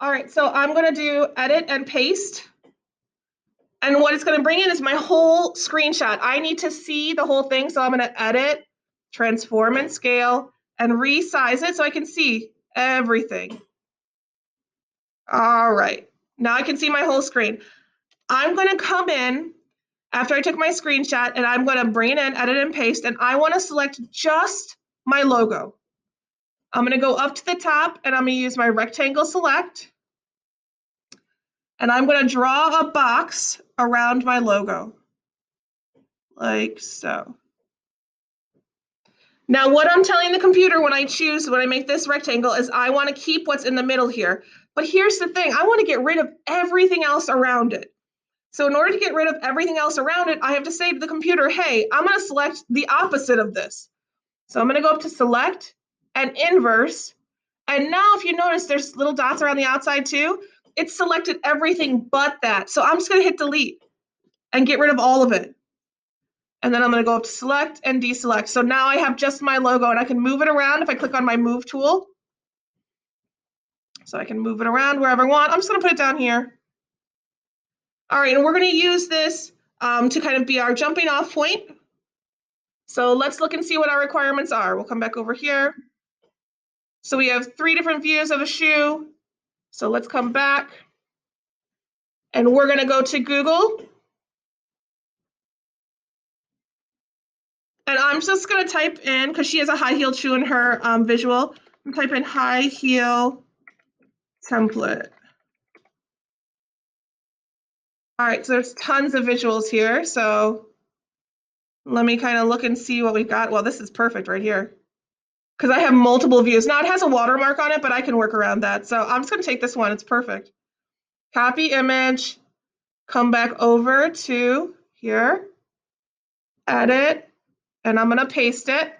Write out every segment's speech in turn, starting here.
All right, so I'm going to do edit and paste. And what it's going to bring in is my whole screenshot. I need to see the whole thing, so I'm going to edit, transform and scale, and resize it so I can see everything. All right, now I can see my whole screen. I'm going to come in after I took my screenshot, and I'm going to bring it in, edit and paste, and I want to select just my logo. I'm going to go up to the top, and I'm going to use my rectangle select, and I'm going to draw a box around my logo, like so. Now, what I'm telling the computer when I make this rectangle is I want to keep what's in the middle here. But here's the thing, I want to get rid of everything else around it. So in order to get rid of everything else around it, I have to say to the computer, hey, I'm going to select the opposite of this. So I'm going to go up to select and inverse. And now if you notice, there's little dots around the outside too. It's selected everything but that. So I'm just going to hit delete and get rid of all of it. And then I'm going to go up to select and deselect. So now I have just my logo, and I can move it around if I click on my move tool. So I can move it around wherever I want. I'm just going to put it down here. All right, and we're going to use this to kind of be our jumping off point. So let's look and see what our requirements are. We'll come back over here. So we have 3 different views of a shoe. So let's come back. And we're going to go to Google. And I'm just going to type in, because she has a high-heeled shoe in her visual, I'm type in high heel template. All right, so there's tons of visuals here. So let me kind of look and see what we've got. Well, this is perfect right here, because I have multiple views. Now it has a watermark on it, but I can work around that. So I'm just going to take this one. It's perfect. Copy image, come back over to here, edit, and I'm going to paste it.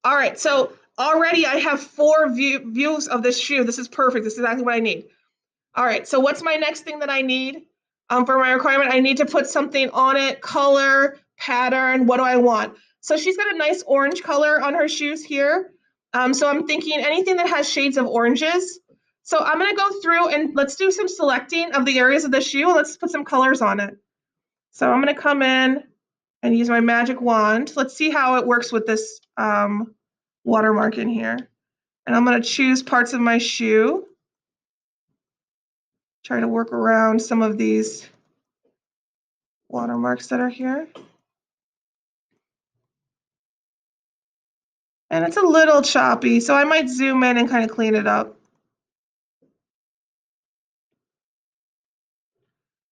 All right, so already I have 4 views of this shoe. This is perfect. This is exactly what I need. All right, so what's my next thing that I need for my requirement? I need to put something on it, color, pattern, what do I want? So she's got a nice orange color on her shoes here. So I'm thinking anything that has shades of oranges. So I'm gonna go through and let's do some selecting of the areas of the shoe, and let's put some colors on it. So I'm gonna come in and use my magic wand. Let's see how it works with this watermark in here. And I'm gonna choose parts of my shoe. Try to work around some of these watermarks that are here. And it's a little choppy, so I might zoom in and kind of clean it up.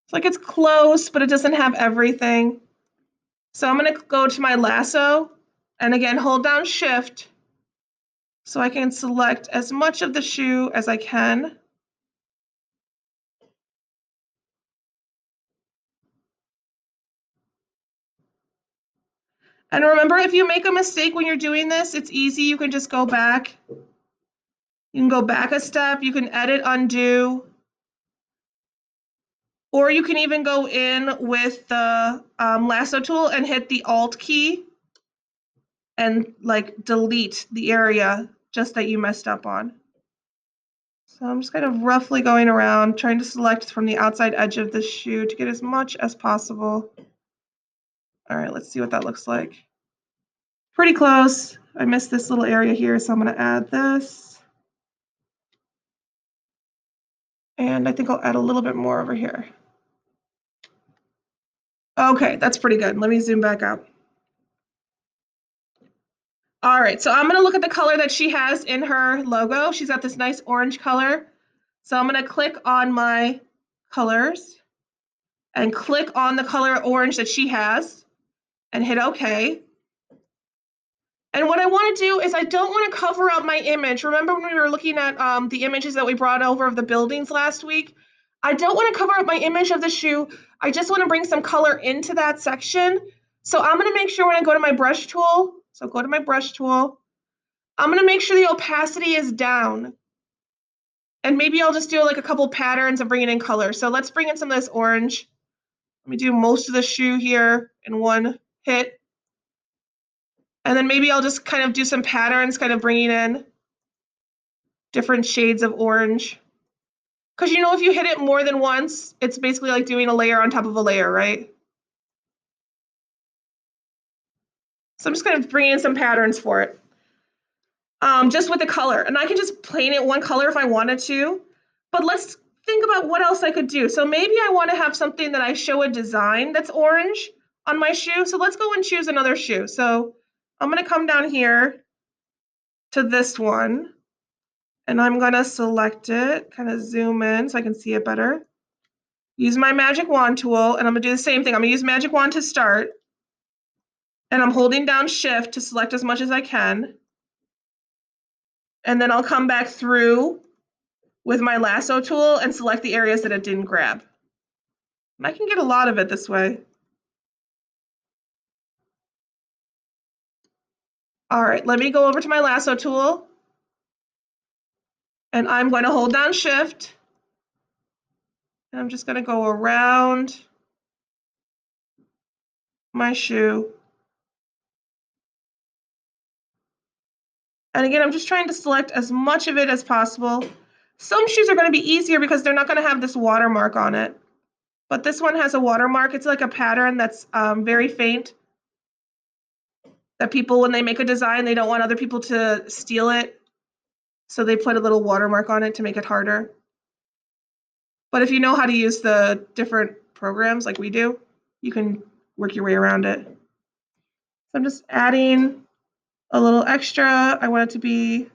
It's like it's close, but it doesn't have everything. So I'm going to go to my lasso and again, hold down Shift so I can select as much of the shoe as I can. And remember, if you make a mistake when you're doing this, it's easy. You can just go back. You can go back a step. You can edit, undo. Or you can even go in with the lasso tool and hit the Alt key and like delete the area just that you messed up on. So I'm just kind of roughly going around, trying to select from the outside edge of the shoe to get as much as possible. All right, let's see what that looks like. Pretty close. I missed this little area here, so I'm going to add this. And I think I'll add a little bit more over here. Okay, that's pretty good. Let me zoom back out. All right, so I'm going to look at the color that she has in her logo. She's got this nice orange color. So I'm going to click on my colors and click on the color orange that she has and hit OK. And what I want to do is I don't want to cover up my image. Remember when we were looking at the images that we brought over of the buildings last week? I don't want to cover up my image of the shoe. I just want to bring some color into that section. So I'm going to make sure when I go to my brush tool, so go to my brush tool, I'm going to make sure the opacity is down. And maybe I'll just do like a couple patterns and bring it in color. So let's bring in some of this orange. Let me do most of the shoe here in one hit. And then maybe I'll just kind of do some patterns, kind of bringing in different shades of orange. Because you know, if you hit it more than once, it's basically like doing a layer on top of a layer, right? So I'm just going to bring in some patterns for it. Just with the color. And I can just paint it one color if I wanted to. But let's think about what else I could do. So maybe I want to have something that I show a design that's orange on my shoe. So let's go and choose another shoe. So I'm going to come down here to this one. And I'm going to select it, kind of zoom in so I can see it better. Use my magic wand tool, and I'm going to do the same thing. I'm going to use magic wand to start. And I'm holding down shift to select as much as I can. And then I'll come back through with my lasso tool and select the areas that it didn't grab. And I can get a lot of it this way. All right, let me go over to my lasso tool. And I'm going to hold down shift. And I'm just going to go around my shoe. And again, I'm just trying to select as much of it as possible. Some shoes are going to be easier because they're not going to have this watermark on it. But this one has a watermark. It's like a pattern that's very faint. That people, when they make a design, they don't want other people to steal it. So they put a little watermark on it to make it harder. But if you know how to use the different programs like we do, you can work your way around it. So I'm just adding a little extra. I want it to be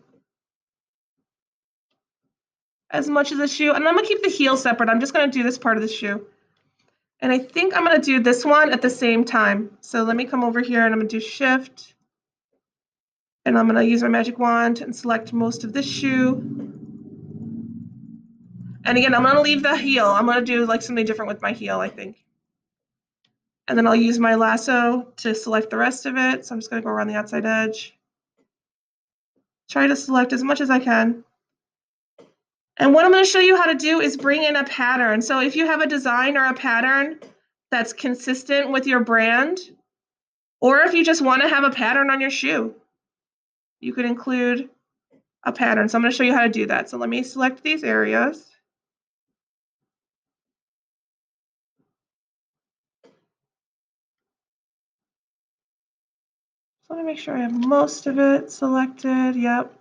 as much as the shoe. And I'm going to keep the heel separate. I'm just going to do this part of the shoe. And I think I'm going to do this one at the same time. So let me come over here and I'm going to do shift. And I'm going to use my magic wand and select most of this shoe. And again, I'm going to leave the heel. I'm going to do like something different with my heel, I think. And then I'll use my lasso to select the rest of it. So I'm just going to go around the outside edge. Try to select as much as I can. And what I'm going to show you how to do is bring in a pattern. So if you have a design or a pattern that's consistent with your brand, or if you just want to have a pattern on your shoe, you could include a pattern. So I'm going to show you how to do that. So let me select these areas. So let me make sure I have most of it selected. Yep.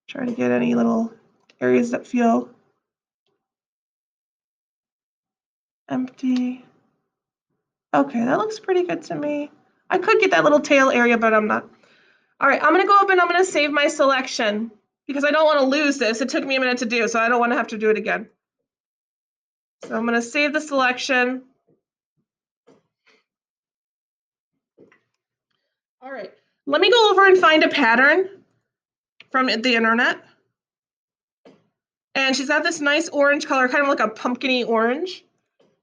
Try to get any little areas that feel empty. Okay, that looks pretty good to me. I could get that little tail area, but I'm not. All right, I'm going to go up and I'm going to save my selection because I don't want to lose this. It took me a minute to do, so I don't want to have to do it again. So I'm going to save the selection. All right, let me go over and find a pattern from the internet. And she's got this nice orange color, kind of like a pumpkin-y orange.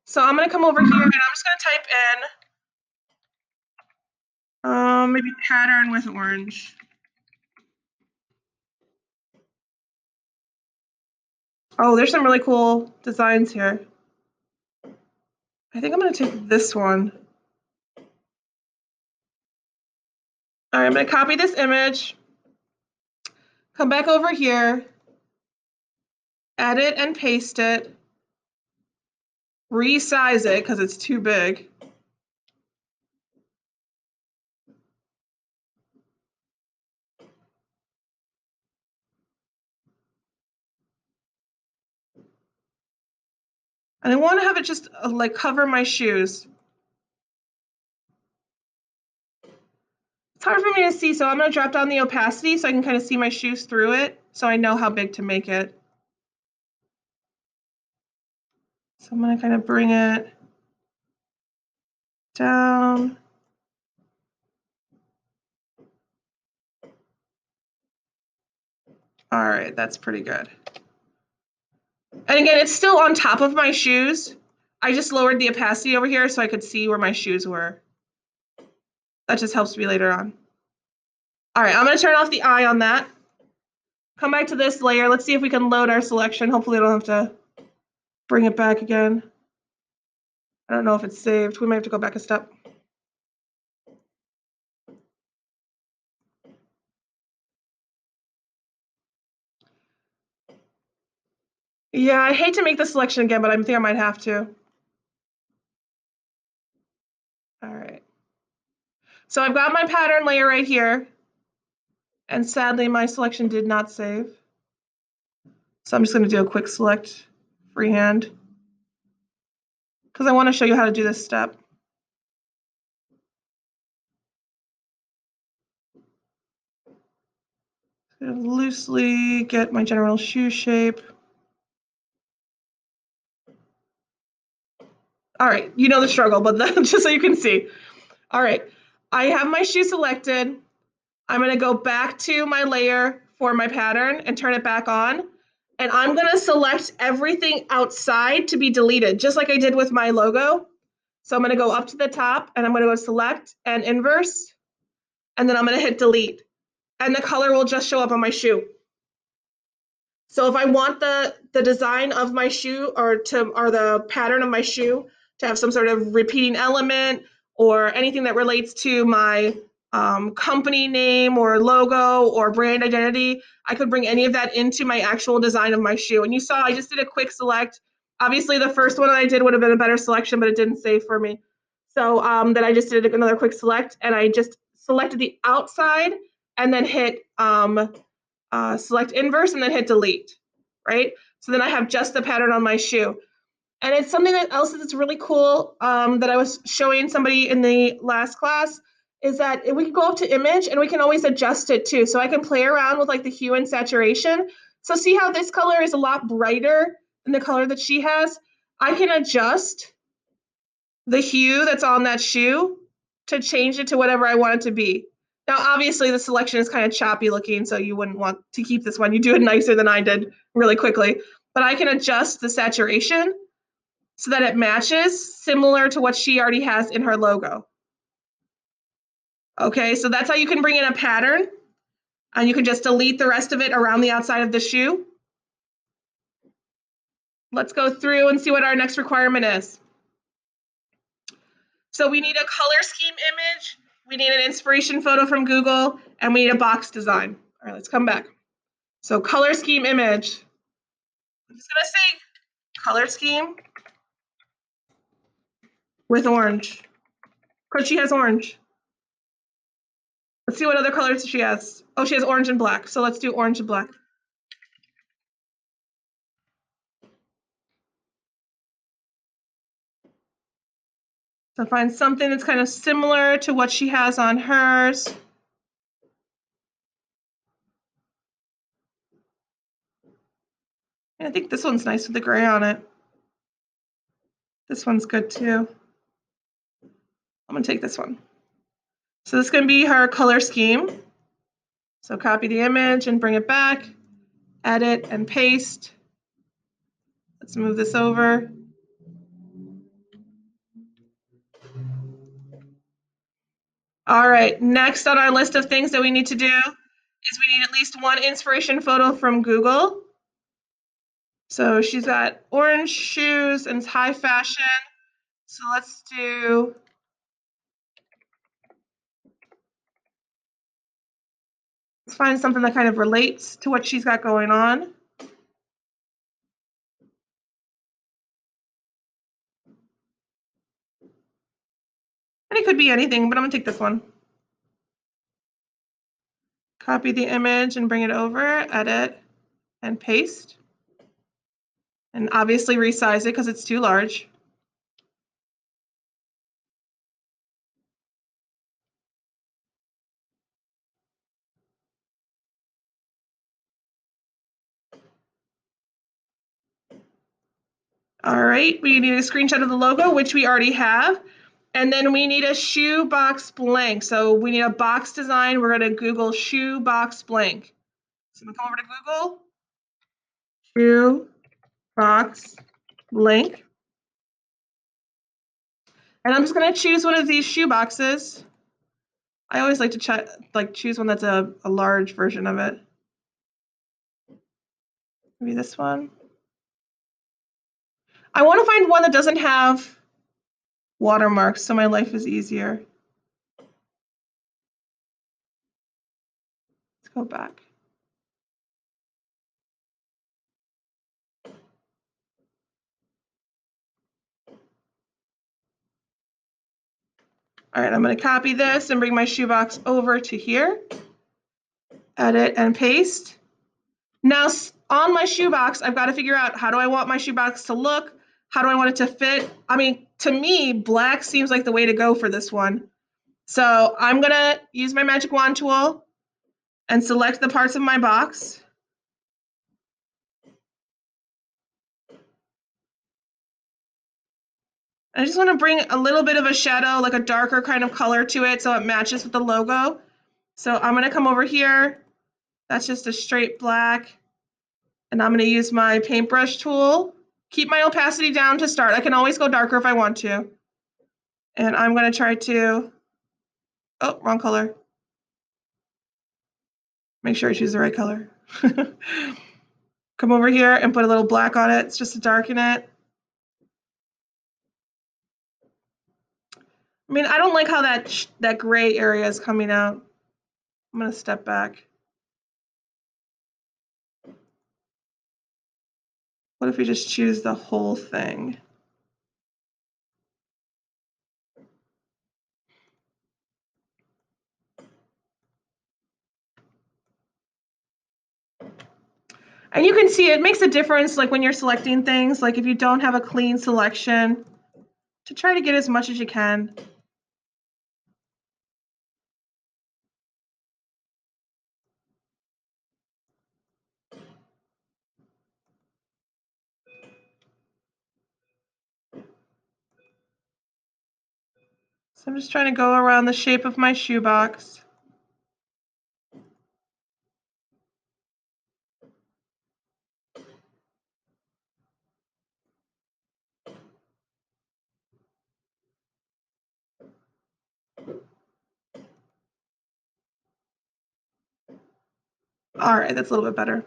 So I'm going to come over here and I'm just going to type in maybe pattern with orange. Oh, there's some really cool designs here. I think I'm going to take this one. All right, I'm going to copy this image, come back over here, edit and paste it, resize it because it's too big. And I want to have it just like cover my shoes. It's hard for me to see, so I'm going to drop down the opacity so I can kind of see my shoes through it so I know how big to make it. So I'm going to kind of bring it down. All right, that's pretty good. And again, it's still on top of my shoes. I just lowered the opacity over here so I could see where my shoes were. That just helps me later on. All right, I'm going to turn off the eye on that. Come back to this layer. Let's see if we can load our selection. Hopefully I don't have to bring it back again. I don't know if it's saved. We might have to go back a step. Yeah, I hate to make the selection again, but I think I might have to. All right. So I've got my pattern layer right here, and sadly my selection did not save. So I'm just going to do a quick select freehand because I want to show you how to do this step. Loosely get my general shoe shape. All right, you know the struggle, but just so you can see. All right, I have my shoe selected. I'm going to go back to my layer for my pattern and turn it back on. And I'm going to select everything outside to be deleted, just like I did with my logo. So I'm going to go up to the top and I'm going to go select and inverse. And then I'm going to hit delete. And the color will just show up on my shoe. So if I want the design of my shoe or the pattern of my shoe to have some sort of repeating element or anything that relates to my company name or logo or brand identity, I could bring any of that into my actual design of my shoe. And you saw I just did a quick select. Obviously, the first one that I did would have been a better selection, but it didn't save for me. So then I just did another quick select, and I just selected the outside and then hit select inverse and then hit delete, right? So then I have just the pattern on my shoe. And it's something that else that's really cool that I was showing somebody in the last class is that we can go up to image and we can always adjust it too. So I can play around with like the hue and saturation. So see how this color is a lot brighter than the color that she has? I can adjust the hue that's on that shoe to change it to whatever I want it to be. Now, obviously, the selection is kind of choppy looking, so you wouldn't want to keep this one. You do it nicer than I did really quickly. But I can adjust the saturation so that it matches similar to what she already has in her logo. Okay, so that's how you can bring in a pattern, and you can just delete the rest of it around the outside of the shoe. Let's go through and see what our next requirement is. So we need a color scheme image, we need an inspiration photo from Google, and we need a box design. All right, let's come back. So color scheme image. I'm just gonna say color scheme with orange, because she has orange. Let's see what other colors she has. Oh, she has orange and black. So let's do orange and black. So find something that's kind of similar to what she has on hers. And I think this one's nice with the gray on it. This one's good too. I'm gonna take this one. So this is gonna be her color scheme. So copy the image and bring it back, edit and paste. Let's move this over. All right, next on our list of things that we need to do is we need at least one inspiration photo from Google. So she's got orange shoes and high fashion. So let's find something that kind of relates to what she's got going on. And it could be anything, but I'm gonna take this one. Copy the image and bring it over, edit, and paste. And obviously resize it because it's too large. All right, we need a screenshot of the logo, which we already have. And then we need a shoe box blank. So we need a box design. We're going to Google shoe box blank. So we come over to Google, shoe box blank. And I'm just going to choose one of these shoe boxes. I always like to choose one that's a large version of it. Maybe this one. I want to find one that doesn't have watermarks so my life is easier. Let's go back. All right, I'm going to copy this and bring my shoebox over to here. Edit and paste. Now on my shoebox, I've got to figure out, how do I want my shoebox to look? How do I want it to fit? I mean, to me, black seems like the way to go for this one. So I'm going to use my magic wand tool and select the parts of my box. I just want to bring a little bit of a shadow, like a darker kind of color to it so it matches with the logo. So I'm going to come over here. That's just a straight black. And I'm going to use my paintbrush tool. Keep my opacity down to start. I can always go darker if I want to. And I'm going to try to, oh, wrong color. Make sure I choose the right color. Come over here and put a little black on it. It's just to darken it. I mean, I don't like how that gray area is coming out. I'm going to step back. What if we just choose the whole thing? And you can see it makes a difference, like when you're selecting things, like if you don't have a clean selection, to try to get as much as you can. So I'm just trying to go around the shape of my shoebox. All right, that's a little bit better.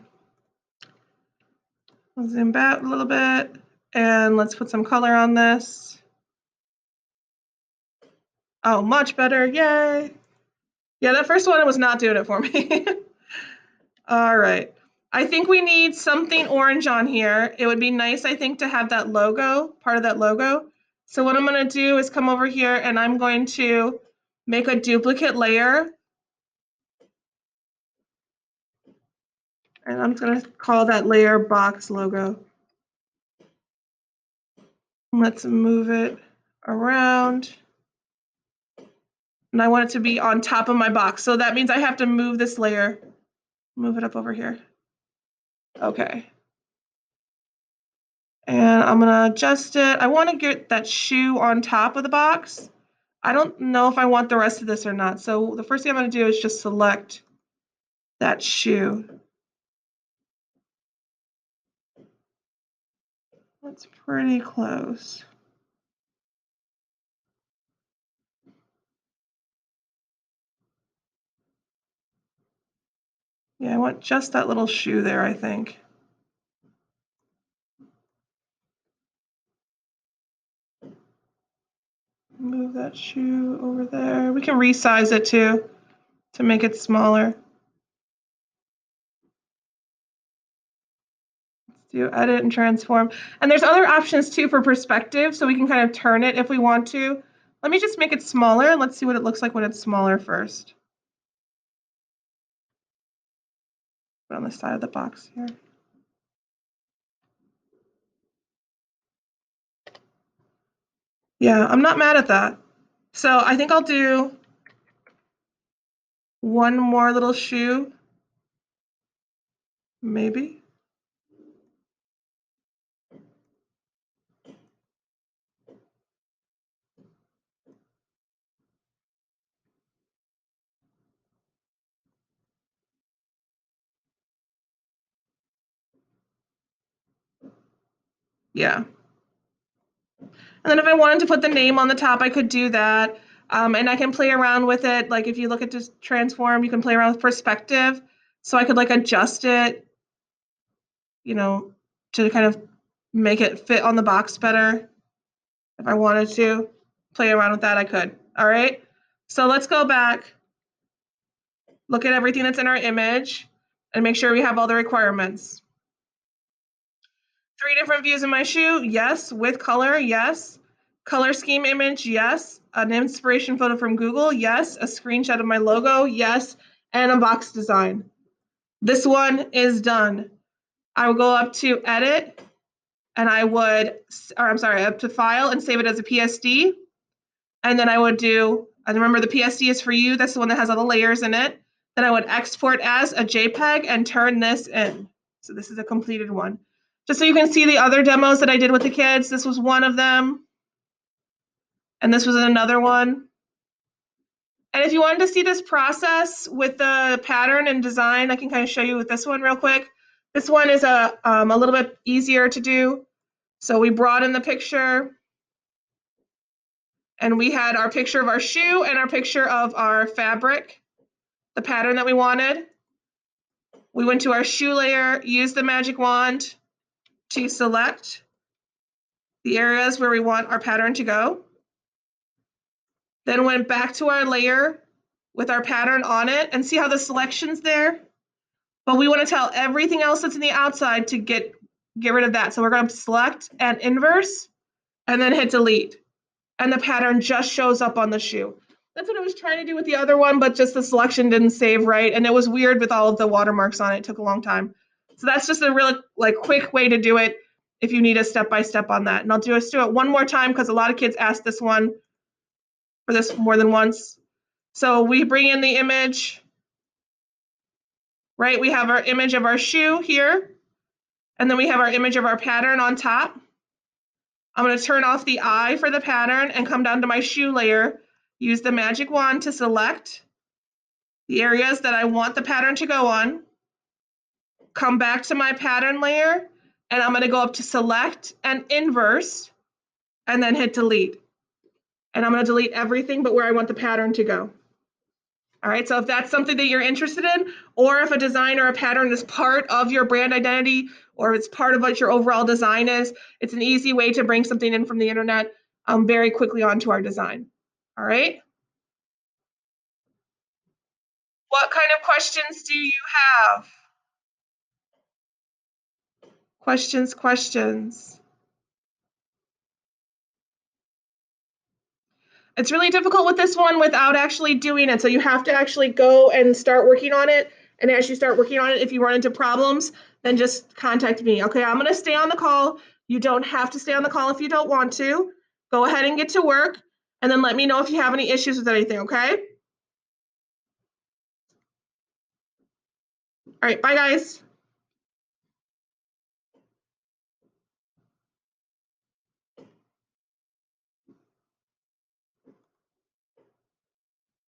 I'll zoom back a little bit and let's put some color on this. Oh, much better, yay. Yeah, that first one was not doing it for me. All right, I think we need something orange on here. It would be nice, I think, to have that logo, part of that logo. So what I'm gonna do is come over here and I'm going to make a duplicate layer. And I'm gonna call that layer box logo. Let's move it around. And I want it to be on top of my box. So that means I have to move this layer, move it up over here. Okay. And I'm gonna adjust it. I wanna get that shoe on top of the box. I don't know if I want the rest of this or not. So the first thing I'm gonna do is just select that shoe. That's pretty close. Yeah, I want just that little shoe there, I think. Move that shoe over there. We can resize it too to make it smaller. Let's do edit and transform. And there's other options too for perspective, so we can kind of turn it if we want to. Let me just make it smaller. Let's see what it looks like when it's smaller first. Put it on the side of the box here. Yeah, I'm not mad at that. So I think I'll do one more little shoe, maybe. Yeah. And then if I wanted to put the name on the top, I could do that. And I can play around with it. Like if you look at this transform, you can play around with perspective. So I could like adjust it, you know, to kind of make it fit on the box better. If I wanted to play around with that, I could. All right. So let's go back, look at everything that's in our image, and make sure we have all the requirements. 3 different views in my shoe, yes. With color, yes. Color scheme image, yes. An inspiration photo from Google, yes. A screenshot of my logo, yes. And a box design. This one is done. I will go up to edit and I would, or I'm sorry, up to file and save it as a PSD. And then I would do, and remember the PSD is for you, that's the one that has all the layers in it. Then I would export as a JPEG and turn this in. So this is a completed one. Just so you can see the other demos that I did with the kids, this was one of them. And this was another one. And if you wanted to see this process with the pattern and design, I can kind of show you with this one real quick. This one is a little bit easier to do. So we brought in the picture and we had our picture of our shoe and our picture of our fabric, the pattern that we wanted. We went to our shoe layer, used the magic wand to select the areas where we want our pattern to go. Then went back to our layer with our pattern on it and see how the selection's there. But we want to tell everything else that's in the outside to get rid of that. So we're going to select and inverse and then hit delete. And the pattern just shows up on the shoe. That's what I was trying to do with the other one, but just the selection didn't save right. And it was weird with all of the watermarks on it. It took a long time. So that's just a really quick way to do it if you need a step-by-step on that. And I'll do it one more time because a lot of kids asked this one for this more than once. So we bring in the image, right? We have our image of our shoe here. And then we have our image of our pattern on top. I'm going to turn off the eye for the pattern and come down to my shoe layer, use the magic wand to select the areas that I want the pattern to go on, come back to my pattern layer, and I'm going to go up to select and inverse, and then hit delete. And I'm going to delete everything but where I want the pattern to go. All right, so if that's something that you're interested in, or if a design or a pattern is part of your brand identity, or it's part of what your overall design is, it's an easy way to bring something in from the internet very quickly onto our design. All right. What kind of questions do you have? Questions. It's really difficult with this one without actually doing it. So you have to actually go and start working on it. And as you start working on it, if you run into problems, then just contact me. Okay, I'm going to stay on the call. You don't have to stay on the call if you don't want to. Go ahead and get to work. And then let me know if you have any issues with anything, okay? All right, bye guys.